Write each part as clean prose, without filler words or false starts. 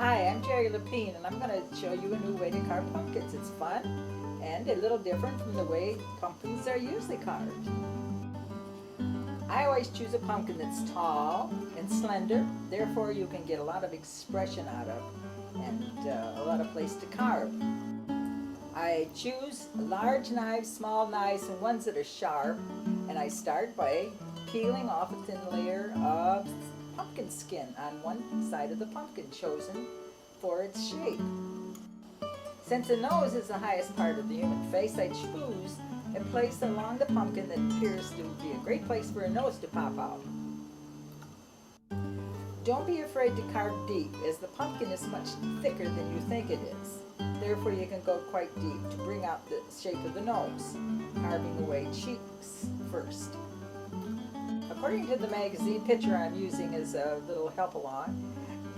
Hi, I'm Geraldine Lepine, and I'm going to show you a new way to carve pumpkins. It's fun and a little different from the way pumpkins are usually carved. I always choose a pumpkin that's tall and slender, therefore you can get a lot of expression out of and a lot of place to carve. I choose large knives, small knives, and ones that are sharp, and I start by peeling off a thin layer of pumpkin skin on one side of the pumpkin, chosen for its shape. Since the nose is the highest part of the human face, I choose a place along the pumpkin that appears to be a great place for a nose to pop out. Don't be afraid to carve deep, as the pumpkin is much thicker than you think it is. Therefore you can go quite deep to bring out the shape of the nose, carving away cheeks first. According to the magazine picture I'm using as a little help along,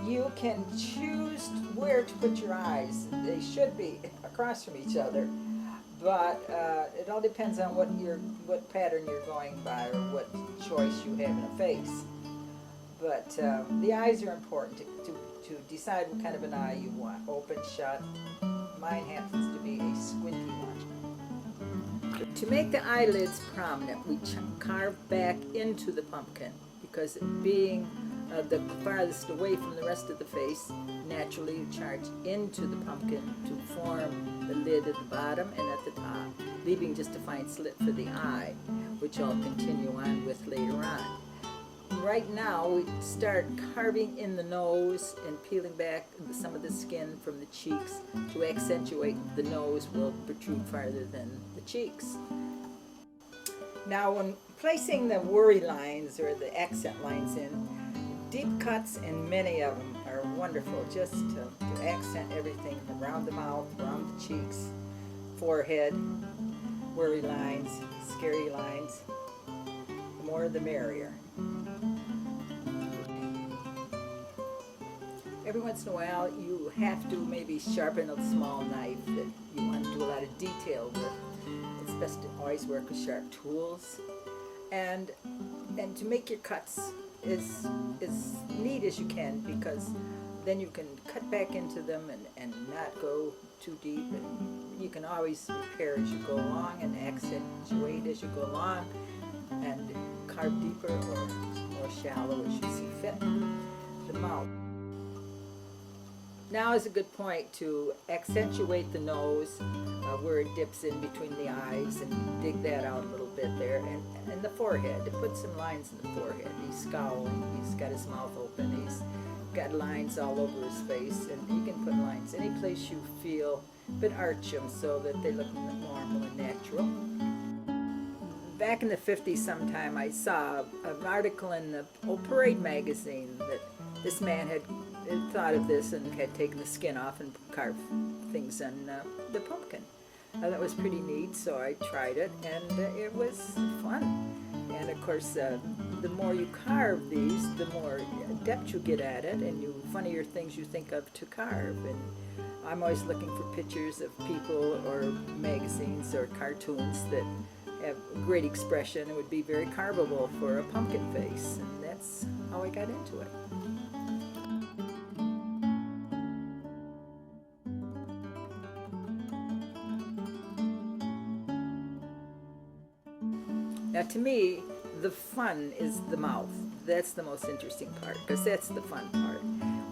you can choose where to put your eyes. They should be across from each other, but it all depends on what pattern you're going by or what choice you have in a face. But the eyes are important to decide what kind of an eye you want, open, shut. Mine happens to be a squinty one. To make the eyelids prominent, we carve back into the pumpkin, because being the farthest away from the rest of the face, naturally you charge into the pumpkin to form the lid at the bottom and at the top, leaving just a fine slit for the eye, which I'll continue on with later on. Right now we start carving in the nose and peeling back some of the skin from the cheeks to accentuate the nose will protrude farther than the cheeks. Now when placing the worry lines or the accent lines in, deep cuts, and many of them are wonderful just to accent everything around the mouth, around the cheeks, forehead, worry lines, scary lines. The more the merrier. Every once in a while you have to maybe sharpen a small knife that you want to do a lot of detail with. It's best to always work with sharp tools, and to make your cuts as neat as you can, because then you can cut back into them and not go too deep, and you can always repair as you go along and accentuate as you go along and carve deeper or more shallow as you see fit. The mouth. Now is a good point to accentuate the nose where it dips in between the eyes, and dig that out a little bit there, and the forehead, to put some lines in the forehead. He's scowling, he's got his mouth open, he's got lines all over his face, and you can put lines any place you feel, but arch them so that they look normal and natural. Back in the 50s sometime I saw an article in the Parade magazine that this man had thought of this and had taken the skin off and carved things on the pumpkin. That was pretty neat, so I tried it, and it was fun. And of course, the more you carve these, the more depth you get at it, and the funnier things you think of to carve. And I'm always looking for pictures of people or magazines or cartoons that have great expression and would be very carvable for a pumpkin face, and that's how I got into it. Now to me, the fun is the mouth. That's the most interesting part, because that's the fun part.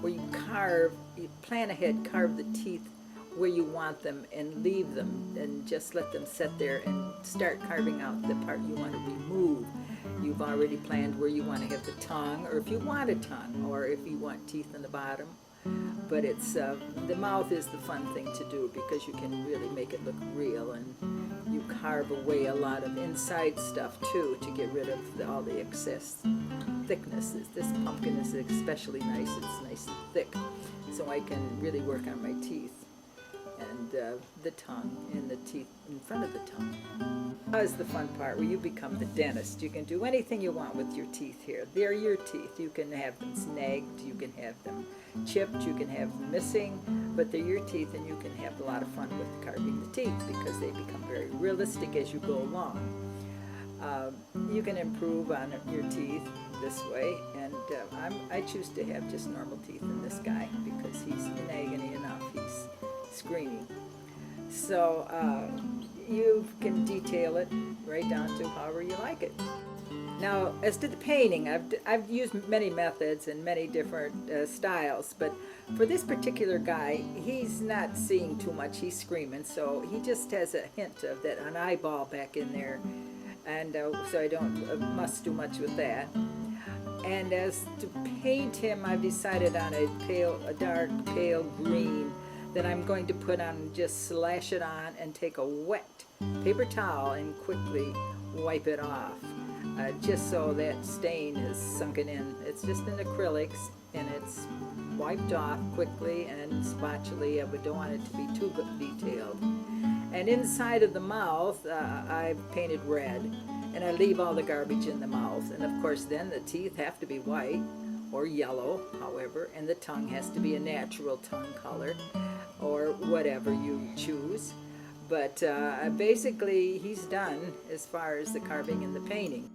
Where you carve, you plan ahead, carve the teeth where you want them and leave them, and just let them sit there and start carving out the part you want to remove. You've already planned where you want to have the tongue, or if you want a tongue, or if you want teeth in the bottom. But it's the mouth is the fun thing to do, because you can really make it look real, and you carve away a lot of inside stuff too to get rid of all the excess thickness. This pumpkin is especially nice. It's nice and thick, so I can really work on my teeth and the tongue and the teeth in front of the tongue. That is the fun part, where you become the dentist. You can do anything you want with your teeth here. They're your teeth. You can have them snagged, you can have them chipped, you can have them missing, but they're your teeth, and you can have a lot of fun with carving the teeth, because they become very realistic as you go along. You can improve on your teeth this way, and I choose to have just normal teeth in this guy because he's in agony enough. He's screaming. So you can detail it right down to however you like it. Now, as to the painting, I've used many methods and many different styles, but for this particular guy, he's not seeing too much. He's screaming, so he just has a hint of that, an eyeball back in there, and so I don't must do much with that. And as to paint him, I've decided on a dark pale green that I'm going to put on, just slash it on and take a wet paper towel and quickly wipe it off. Just so that stain is sunken in. It's just an acrylics, and it's wiped off quickly and spatula. We don't want it to be too detailed. And inside of the mouth, I've painted red, and I leave all the garbage in the mouth. And of course, then the teeth have to be white or yellow, however, and the tongue has to be a natural tongue color, or whatever you choose. But basically, he's done as far as the carving and the painting.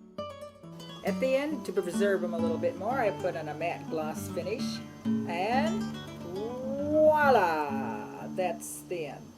At the end, to preserve them a little bit more, I put on a matte gloss finish, and voila! That's the end.